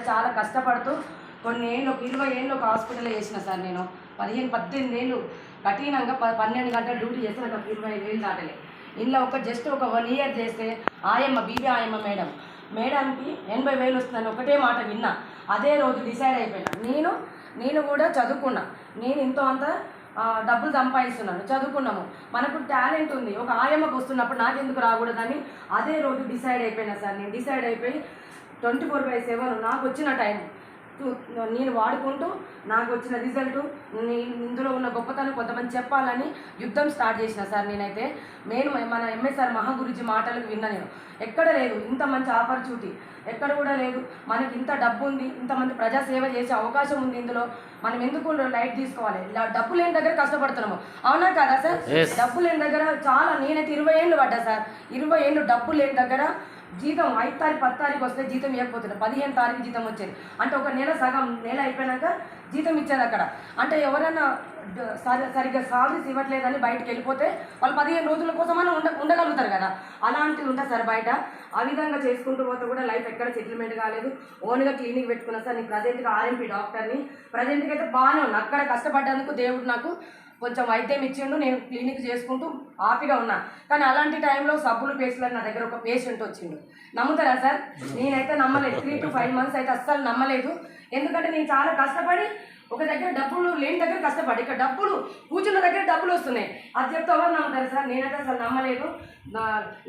చాలా కష్టపడుతూ కొన్ని ఏళ్ళు 20 ఏళ్ళు ఒక హాస్పిటల్లో చేసిన సార్. నేను 18 ఏళ్ళు కఠినంగా 12 గంటలు డ్యూటీ చేస్తే నాకు 25 వేలు దాటలే. ఇంట్లో జస్ట్ ఒక 1 ఇయర్ చేస్తే ఆయమ్మ బీబీ ఆయమ్మ మేడంకి 80 వేలు వస్తుందని ఒకటే మాట విన్నా. అదే రోజు డిసైడ్ అయిపోయినా నేను కూడా చదువుకున్నా. నేను ఇంతో అంత డబ్బులు సంపాదిస్తున్నాను, చదువుకున్నాము, మనకు టాలెంట్ ఉంది, ఒక ఆయమ్మకు వస్తున్నప్పుడు నాకెందుకు రాకూడదని అదే రోజు డిసైడ్ అయిపోయినా సార్. నేను డిసైడ్ అయిపోయి 24/7 నాకు వచ్చిన టైం నేను వాడుకుంటూ నాకు వచ్చిన రిజల్ట్ ఇందులో ఉన్న గొప్పతనం కొంతమంది చెప్పాలని యుద్ధం స్టార్ట్ చేసిన సార్. నేను మన ఎంఎస్ఆర్ మహాగురుజీ మాటలకు విన్నా. నేను ఎక్కడ లేదు ఇంత మంచి ఆపర్చునిటీ, ఎక్కడ కూడా లేదు. మనకి ఇంత డబ్బు ఉంది, ఇంతమంది ప్రజాసేవ చేసే అవకాశం ఉంది, ఇందులో మనం ఎందుకు లైట్ తీసుకోవాలి? డబ్బు లేని దగ్గర కష్టపడుతున్నాము, అవునా కదా సార్? డబ్బు లేని దగ్గర చాలా, నేనైతే 20 ఏళ్ళు పడ్డా సార్. 20 ఏళ్ళు డబ్బు లేని దగ్గర జీతం 5 తారీఖు 10 తారీఖు వస్తే జీతం ఇవ్వకపోతున్నారు, 15 తారీఖు జీతం వచ్చేది. అంటే ఒక నెల సగం నెల అయిపోయినాక జీతం ఇచ్చేది అక్కడ. అంటే ఎవరైనా సరిగ్గా సాలరీస్ ఇవ్వట్లేదని బయటకు వెళ్ళిపోతే వాళ్ళు 15 రోజుల కోసమైనా ఉండగలుగుతారు కదా. అలాంటివి ఉంటుంది సార్ బయట. ఆ విధంగా చేసుకుంటూ పోతే కూడా లైఫ్ ఎక్కడ సెటిల్మెంట్ కాలేదు. ఓన్గా క్లినిక్ పెట్టుకున్నా సార్. నేను ప్రజెంట్గా ఆర్ఎంపీ డాక్టర్ని. ప్రజెంట్గా అయితే బాగానే ఉన్నా. అక్కడ కష్టపడ్డందుకు దేవుడు నాకు కొంచెం వైద్యం ఇచ్చిండు. నేను క్లినిక్ చేసుకుంటూ హ్యాపీగా ఉన్నా. కానీ అలాంటి టైంలో సబ్బులు పేస్టులు నా దగ్గర ఒక పేషెంట్ వచ్చిండు. నమ్ముతారా సార్? నేనైతే నమ్మలేదు. 3 to 5 months అయితే అస్సలు నమ్మలేదు. ఎందుకంటే నేను చాలా కష్టపడి ఒక దగ్గర డబ్బులు లేని దగ్గర కష్టపడి ఇక్కడ డబ్బులు కూర్చున్న దగ్గర డబ్బులు వస్తున్నాయి. అది చెప్తే ఎవరు నమ్ముతారు సార్? నేనైతే అసలు నమ్మలేదు.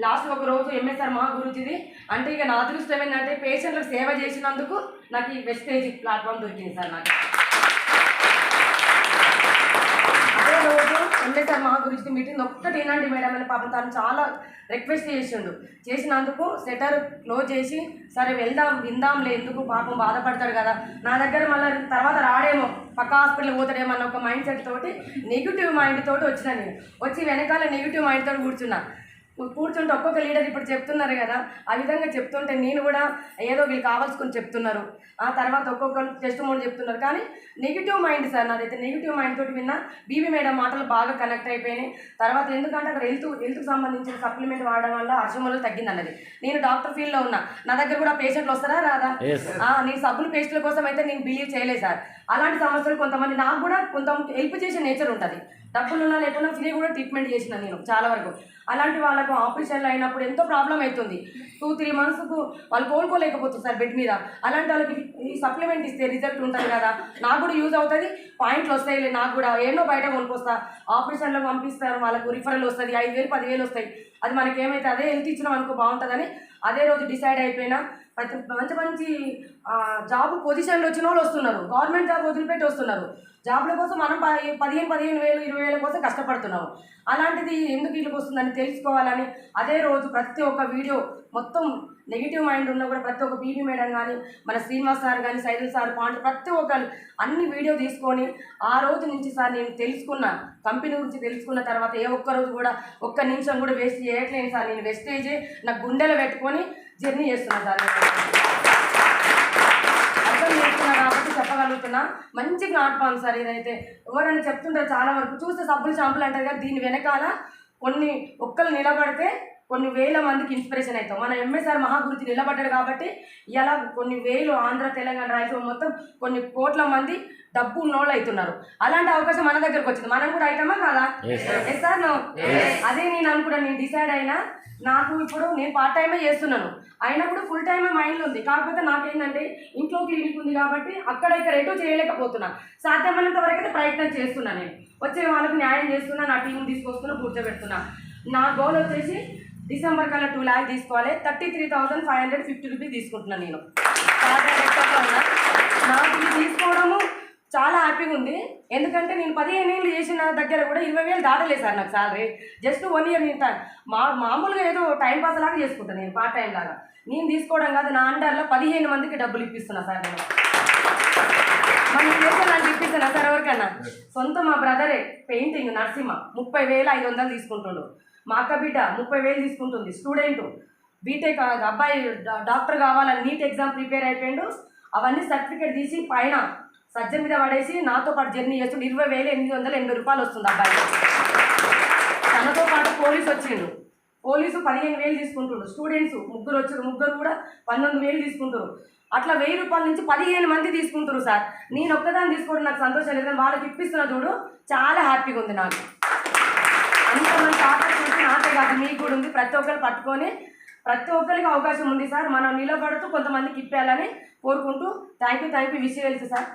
లాస్ట్ ఒక రోజు ఎంఎస్ఆర్ మహాగురుజీది అంటే ఇక నా అదృష్టం ఏంటంటే పేషెంట్లకు సేవ చేసినందుకు నాకు ఈ వెస్టేజ్ ప్లాట్ఫామ్ దొరికింది సార్. నాకు అదే రోజు ఎంఎస్ఆర్ మహాగురుజీ మీటింగ్ ఒక్కటి ఏనండి మేడం అని పాపం తను చాలా రిక్వెస్ట్ చేసినందుకు షట్టర్ క్లోజ్ చేసి సరే విందాంలే, ఎందుకు పాపం బాధపడతాడు కదా, నా దగ్గర మళ్ళీ తర్వాత రాడేమో, పక్క హాస్పిటల్ పోతాడేమో అన్న ఒక మైండ్ సెట్ తోటి నెగిటివ్ మైండ్ తోటి వచ్చినా. నేను వచ్చి వెనకాల నెగిటివ్ మైండ్ తోటి కూర్చుంటే ఒక్కొక్క లీడర్ ఇప్పుడు చెప్తున్నారు కదా, ఆ విధంగా చెప్తుంటే నేను కూడా ఏదో వీళ్ళు కావాల్సుకొని చెప్తున్నారు. ఆ తర్వాత ఒక్కొక్కరు టెస్టిమోనీ చెప్తున్నారు. కానీ నెగిటివ్ మైండ్ సార్ నాదైతే. నెగిటివ్ మైండ్ తోటి విన్నా. బీబీ మేడం మాటలు బాగా కనెక్ట్ అయిపోయినాయి. తర్వాత ఎందుకంటే అక్కడ హెల్త్కి సంబంధించిన సప్లిమెంట్ వాడడం వల్ల అర్షములు తగ్గింది అన్నది. నేను డాక్టర్ ఫీల్డ్లో ఉన్నా. నా దగ్గర కూడా పేషెంట్లు వస్తారా రాదా? నేను సబ్బులు పేస్టుల కోసం అయితే నేను బిలీవ్ చేయలేదు సార్. అలాంటి సమస్యలు కొంతమంది నాకు కూడా హెల్ప్ చేసే నేచర్ ఉంటుంది. డబ్బులున్నా లేకుండా ఫ్రీ కూడా ట్రీట్మెంట్ చేసిన నేను చాలా వరకు. అలాంటి వాళ్ళకు ఆపరేషన్లు అయినప్పుడు ఎంతో ప్రాబ్లం అవుతుంది. 2-3 monthsకు వాళ్ళు కోలుకోలేకపోతుంది సార్ బెడ్ మీద. అలాంటి వాళ్ళకి ఈ సప్లిమెంట్ ఇస్తే రిజల్ట్ ఉంటుంది కదా, నాకు కూడా యూజ్ అవుతుంది, పాయింట్లు వస్తాయి. నాకు కూడా ఏమో బయట కొనుక్కొస్తా, ఆపరేషన్లో పంపిస్తారు, వాళ్ళకు రిఫరల్ వస్తుంది, 5,000 10,000 వస్తాయి. అది మనకేమైతే అదే హెల్త్ ఇచ్చినాం అనుకో బాగుంటుందని అదే రోజు డిసైడ్ అయిపోయినా. మంచి జాబ్ పొజిషన్లో వచ్చిన వాళ్ళు వస్తున్నారు, గవర్నమెంట్ జాబ్ వదిలిపెట్టి వస్తున్నారు. జాబ్ల కోసం మనం 15,000 20,000 కోసం కష్టపడుతున్నాము. అలాంటిది ఎందుకు వీళ్ళకి వస్తుందని తెలుసుకోవాలని అదే రోజు ప్రతి ఒక్క వీడియో మొత్తం నెగిటివ్ మైండ్ ఉన్నా కూడా ప్రతి ఒక్క బీబీ మేడం కానీ, మన శ్రీనివాస్ సార్ కానీ, సైదుల్ సార్ పాండ్ ప్రతి ఒక్కరు అన్ని వీడియో తీసుకొని ఆ రోజు నుంచి సార్ నేను తెలుసుకున్న కంపెనీ గురించి తెలుసుకున్న తర్వాత ఏ ఒక్క రోజు కూడా ఒక్క నిమిషం కూడా వేస్ట్ చేయట్లేదు సార్. నేను వెస్టేజే నా గుండెలో పెట్టుకొని జర్నీ చేస్తున్నాను సార్. అర్థం చేస్తున్నా కాబట్టి చెప్పగలుగుతున్నా. మంచి ప్లాట్ఫామ్ సార్ ఇదైతే. ఎవరైనా చెప్తుంటారు చాలా వరకు చూస్తే సబ్బులు షాంపులు అంటారు కదా, దీని వెనకాల ఒక్కరు నిలబడితే కొన్ని వేల మందికి ఇన్స్పిరేషన్ అవుతాం. మన ఎంఎస్ఆర్ మహాగురుజీ నిలబడ్డాడు కాబట్టి ఇలా కొన్ని వేలు ఆంధ్ర తెలంగాణ రాయలసీమ మొత్తం కొన్ని కోట్ల మంది డబ్బు ఉన్నోళ్ళు అవుతున్నారు. అలాంటి అవకాశం మన దగ్గరకు వచ్చింది. మనం కూడా అవుతామా కాదా? Yes sir no. అదే నేను అనుకున్నాను. నేను డిసైడ్ అయినా. నాకు ఇప్పుడు నేను పార్ట్ టైమే చేస్తున్నాను, అయినప్పుడు ఫుల్ టైమే మైండ్లో ఉంది. కాకపోతే నాకేంటంటే ఇంట్లో క్లినిక్ ఉంది కాబట్టి అక్కడ ఇక్కడ ఎటో చేయలేకపోతున్నా. సాధ్యమైనంత వరకు అయితే ప్రయత్నం చేస్తున్నాను. నేను వచ్చే వాళ్ళకి న్యాయం చేస్తున్నా, నా టీం తీసుకొస్తున్నా, కూర్చోబెడుతున్నా. నా గోల్ వచ్చేసి డిసెంబర్ కల్లా 2 lakhs తీసుకోవాలి. 33,550 రూపీస్ తీసుకుంటున్నాను నేను. నాకు ఇది తీసుకోవడము చాలా హ్యాపీగా ఉంది. ఎందుకంటే నేను 15 ఏళ్ళు చేసిన దగ్గర కూడా 20,000 దాటలేదు సార్ నాకు సాలరీ. జస్ట్ 1 year నేను మామూలుగా ఏదో టైం పాస్ లాగా చేసుకుంటాను, నేను పార్ట్ టైం లాగా. నేను తీసుకోవడం కాదు, నా అండర్లో 15 మందికి డబ్బులు ఇప్పిస్తున్నా సార్ నేను. మన దేశం నాకు ఇప్పిస్తున్నా సార్ ఎవరికన్నా. సొంత మా బ్రదరే పెయింటింగ్ నరసింహ 30,500 తీసుకుంటుండు. మా అక్క బిడ్డ 30,000 తీసుకుంటుంది. స్టూడెంట్ బీటెక్ అబ్బాయి డాక్టర్ కావాలని నీట్ ఎగ్జామ్ ప్రిపేర్ అయిపోయిండు. అవన్నీ సర్టిఫికేట్ తీసి పైన సజ్జ మీద పడేసి నాతో పాటు జర్నీ చేస్తుండే. 20,880 రూపాయలు వస్తుంది అబ్బాయి. తనతో పాటు పోలీస్ వచ్చిండు. పోలీసు 15,000 తీసుకుంటారు, స్టూడెంట్స్ ముగ్గురు కూడా 19,000 తీసుకుంటారు. అట్లా 1,000 రూపాయల నుంచి 15 మంది తీసుకుంటారు సార్. నేను ఒక్కదాన్ని తీసుకోవడం నాకు సంతోషం లేదు, కానీ వాళ్ళకి ఇప్పిస్తున్నా చూడు చాలా హ్యాపీగా ఉంది నాకు. అంతమంది ఆపర్చునిటీ నాకే కాదు మీకు కూడా ఉంది. ప్రతి ఒక్కరు పట్టుకొని ప్రతి ఒక్కరికి అవకాశం ఉంది సార్. మనం నిలబడుతూ కొంతమందికి ఇప్పేయాలని కోరుకుంటూ థ్యాంక్ యూ విష్ చేయవచ్చు సార్.